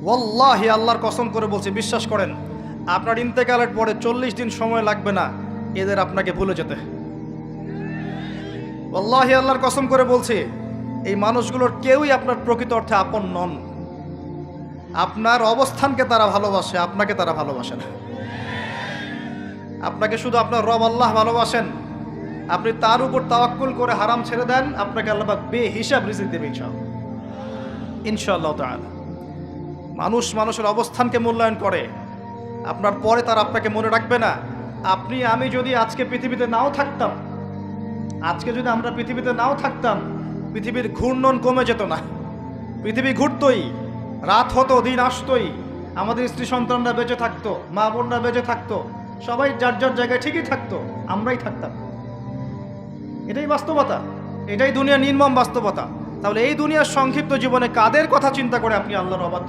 ওয়াল্লাহি আল্লাহর কসম করে বলছি, বিশ্বাস করেন, আপনার ইন্তেকালের পরে 40 দিন সময় লাগবে না এদের আপনাকে ভুলে যেতে। ওয়াল্লাহি আল্লাহর কসম করে বলছি, এই মানুষগুলোর কেউই আপনার প্রকৃত অর্থে আপন নন। আপনার অবস্থানকে তারা ভালোবাসে, আপনাকে তারা ভালোবাসে না। আপনাকে শুধু আপনার রব আল্লাহ ভালোবাসেন। আপনি তার উপর তাওয়াক্কুল করে হারাম ছেড়ে দেন, আপনাকে আল্লাহ পাক বেহিসাব রিজিক দেবে ইনশাআল্লাহ তাআলা। মানুষ মানুষের অবস্থানকে মূল্যায়ন করে, আপনার পরে তারা আপনাকে মনে রাখবে না। আপনি আমি যদি আজকে পৃথিবীতে নাও থাকতাম, আজকে যদি আমরা পৃথিবীতে নাও থাকতাম, পৃথিবীর ঘূর্ণন কমে যেত না। পৃথিবী ঘুরতই, রাত হতো, দিন আসতোই, আমাদের স্ত্রী সন্তানরা বেঁচে থাকতো, মা বোনরা বেঁচে থাকতো, সবাই যার যার জায়গায় ঠিকই থাকতো, আমরাই থাকতাম। এটাই বাস্তবতা, এটাই দুনিয়ার নির্মম বাস্তবতা। তাহলে এই দুনিয়ার সংক্ষিপ্ত জীবনে কাদের কথা চিন্তা করে আপনি আল্লাহর অবাধ্য